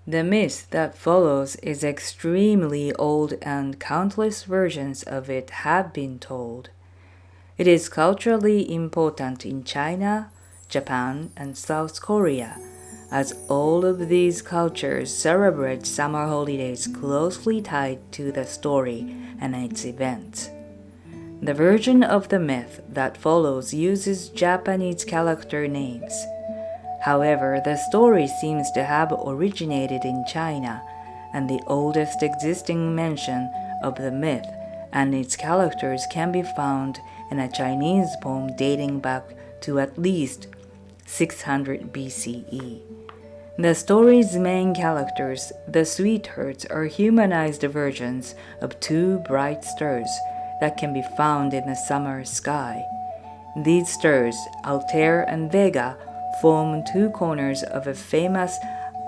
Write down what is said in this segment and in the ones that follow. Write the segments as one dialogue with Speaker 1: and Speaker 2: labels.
Speaker 1: The myth that follows is extremely old and countless versions of it have been told. It is culturally important in China, Japan, and South Korea, as all of these cultures celebrate summer holidays closely tied to the story and its events. The version of the myth that follows uses Japanese character names. However, the story seems to have originated in China, and the oldest existing mention of the myth and its characters can be found in a Chinese poem dating back to at least 600 BCE. The story's main characters, the sweethearts, are humanized versions of two bright stars that can be found in the summer sky. These stars, Altair and Vega, form two corners of a famous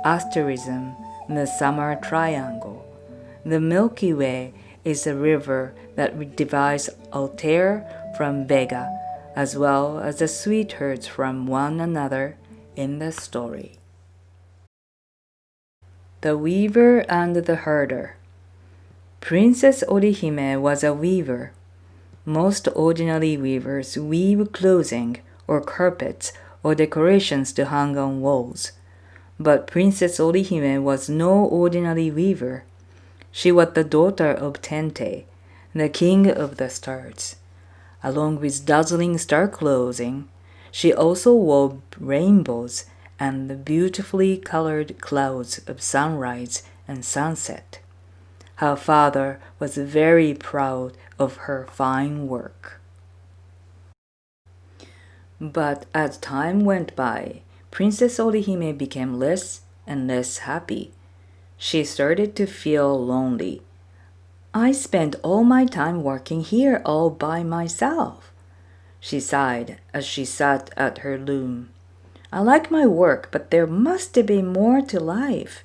Speaker 1: asterism, the summer triangle. The Milky Way is a river that divides Altair from Vega, as well as the sweethearts from one another in the story. The Weaver and the Herder. Princess Orihime was a weaver. Most ordinary weavers weave clothing or carpets or decorations to hang on walls. But Princess Orihime was no ordinary weaver. She was the daughter of Tente, the king of the stars. Along with dazzling star clothing, she also wove rainbows and the beautifully colored clouds of sunrise and sunset. Her father was very proud of her fine work. But as time went by, Princess Orihime became less and less happy. She started to feel lonely. "I spend all my time working here all by myself," she sighed as she sat at her loom. "I like my work, but there must be more to life.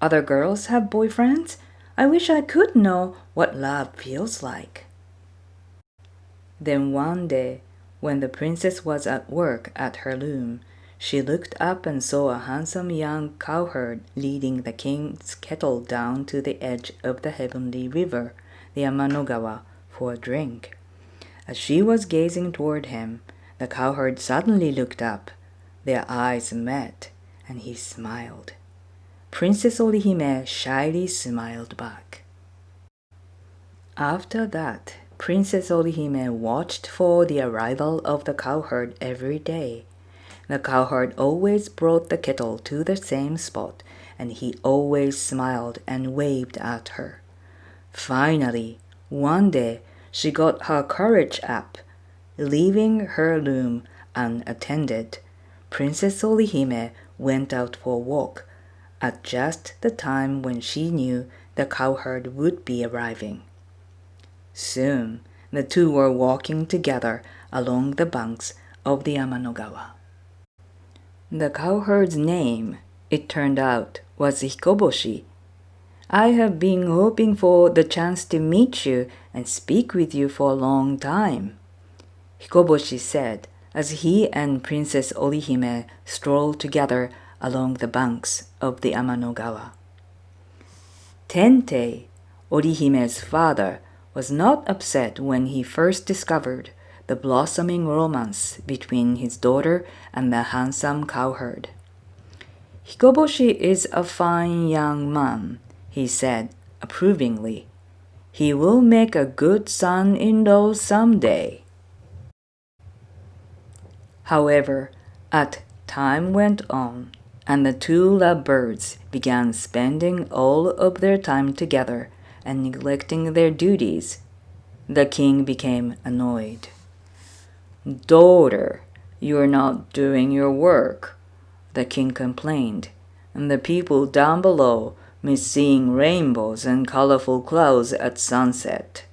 Speaker 1: Other girls have boyfriends. I wish I could know what love feels like." Then one day, when the princess was at work at her loom, she looked up and saw a handsome young cowherd leading the king's kettle down to the edge of the heavenly river, the Amanogawa, for a drink. As she was gazing toward him, the cowherd suddenly looked up. Their eyes met, and he smiled. Princess Orihime shyly smiled back. After that, Princess Orihime watched for the arrival of the cowherd every day. The cowherd always brought the kettle to the same spot, and he always smiled and waved at her. Finally, one day, she got her courage up. Leaving her loom unattended, Princess Orihime went out for a walk at just the time when she knew the cowherd would be arriving. Soon, the two were walking together along the banks of the Amanogawa. The cowherd's name, it turned out, was Hikoboshi. "I have been hoping for the chance to meet you and speak with you for a long time," Hikoboshi said as he and Princess Orihime strolled together along the banks of the Amanogawa. Tente, Orihime's father, was not upset when he first discovered the blossoming romance between his daughter and the handsome cowherd. "Hikoboshi is a fine young man," he said approvingly. "He will make a good son-in-law someday." However, as time went on, and the two lovebirds began spending all of their time together and neglecting their duties, the king became annoyed. "Daughter, you're not doing your work," the king complained, and the people down below miss seeing rainbows and colorful clouds at sunset.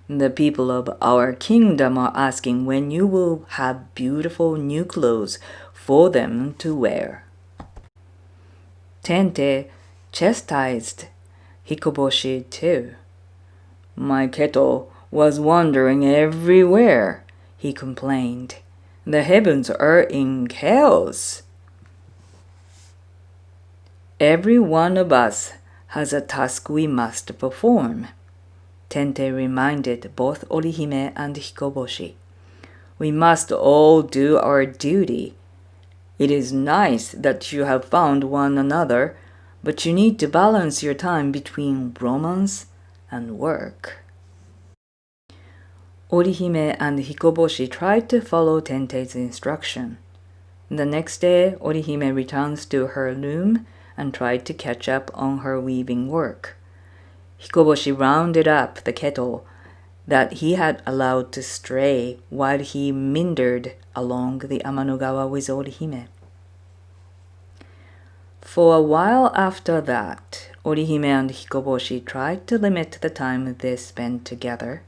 Speaker 1: "The people of our kingdom are asking when you will have beautiful new clothes for them to wear." Tente chastised Hikoboshi too. "My kettle was wandering everywhere," he complained. "The heavens are in chaos." Every one of us has a task we must perform, Tente reminded both Orihime and Hikoboshi. We must all do our duty. It is nice that you have found one another, but you need to balance your time between romance and work. Orihime and Hikoboshi tried to follow Tente's instruction. The next day, Orihime returns to her loom and tried to catch up on her weaving work. Hikoboshi rounded up the kettle that he had allowed to stray while he meandered along the Amanogawa with Orihime. For a while after that, Orihime and Hikoboshi tried to limit the time they spent together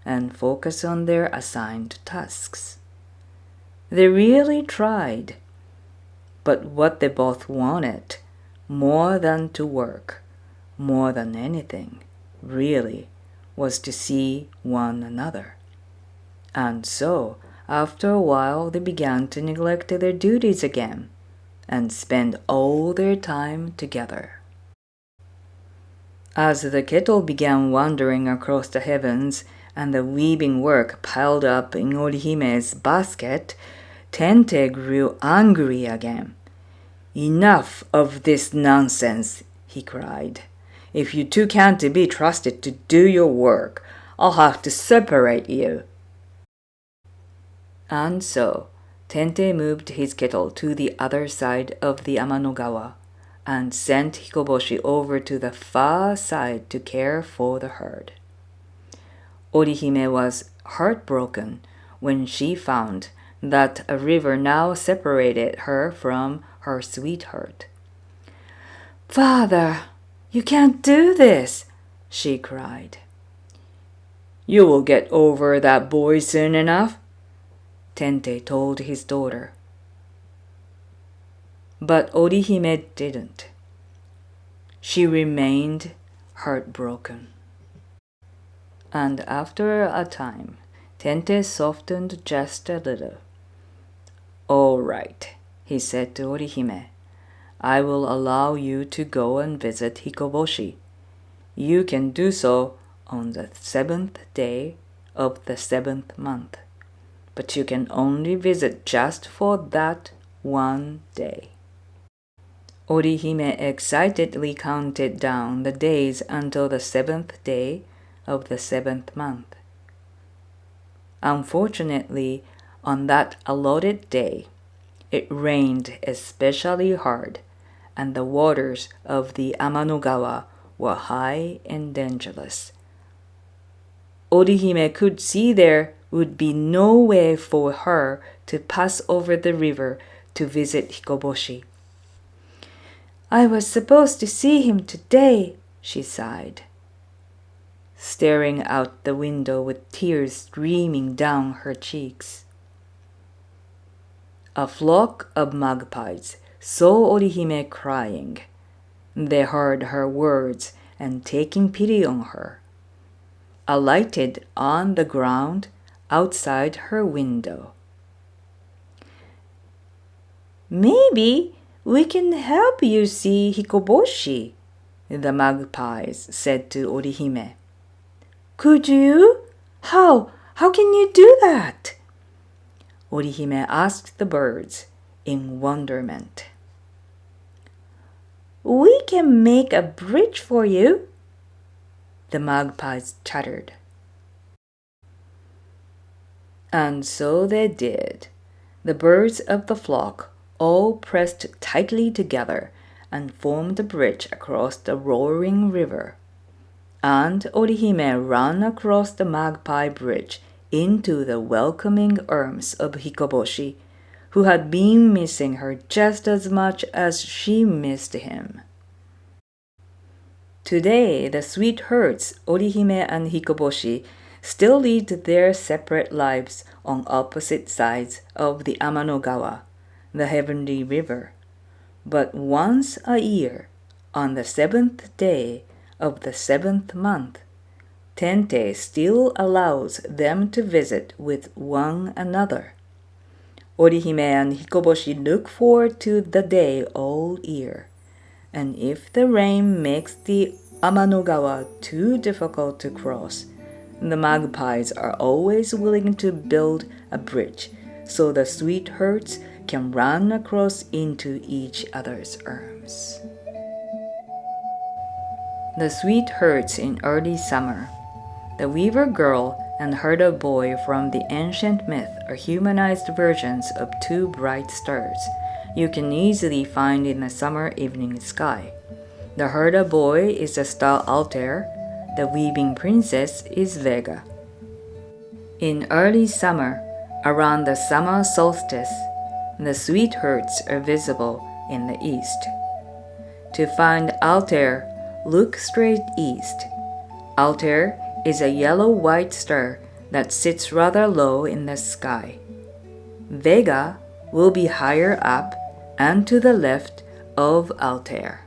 Speaker 1: and focus on their assigned tasks. They really tried, but what they both wanted, more than to work, more than anything, really, was to see one another. And so, after a while, they began to neglect their duties again and spend all their time together. As the kettle began wandering across the heavens and the weaving work piled up in Orihime's basket, Tente grew angry again. "Enough of this nonsense," he cried. "If you two can't be trusted to do your work, I'll have to separate you." And so, Tente moved his kettle to the other side of the Amanogawa and sent Hikoboshi over to the far side to care for the herd. Orihime was heartbroken when she found that a river now separated her from her sweetheart. "Father, you can't do this," she cried. "You will get over that boy soon enough," Tente told his daughter. But Orihime didn't. She remained heartbroken. And after a time, Tente softened just a little. "All right," he said to Orihime. "I will allow you to go and visit Hikoboshi. You can do so on the 7th day of the 7th month. But you can only visit just for that one day." Orihime excitedly counted down the days until the 7th day of the 7th month. Unfortunately, on that allotted day, it rained especially hard, and the waters of the Amanogawa were high and dangerous. Orihime could see there would be no way for her to pass over the river to visit Hikoboshi. "I was supposed to see him today," she sighed, staring out the window with tears streaming down her cheeks. A flock of magpies saw Orihime crying. They heard her words and, taking pity on her, alighted on the ground outside her window. "Maybe we can help you see Hikoboshi," the magpies said to Orihime. "Could you? How can you do that?" Orihime asked the birds in wonderment. "We can make a bridge for you," the magpies chattered. And so they did. The birds of the flock all pressed tightly together and formed a bridge across the roaring river. And Orihime ran across the magpie bridge into the welcoming arms of Hikoboshi, who had been missing her just as much as she missed him. Today, the sweethearts Orihime and Hikoboshi still lead their separate lives on opposite sides of the Amanogawa, the heavenly river. But once a year, on the 7th day of the 7th month, Tente still allows them to visit with one another. Orihime and Hikoboshi look forward to the day all year. and if the rain makes the Amanogawa too difficult to cross, the magpies are always willing to build a bridge so the sweethearts can run across into each other's arms. The sweethearts in early summer. The weaver girl and herder boy from the ancient myth are humanized versions of two bright stars you can easily find in the summer evening sky. The herder boy is the star Altair, the weaving princess is Vega. In early summer, around the summer solstice, the sweethearts are visible in the east. To find Altair, look straight east. Altair is a yellow-white star that sits rather low in the sky. Vega will be higher up and to the left of Altair.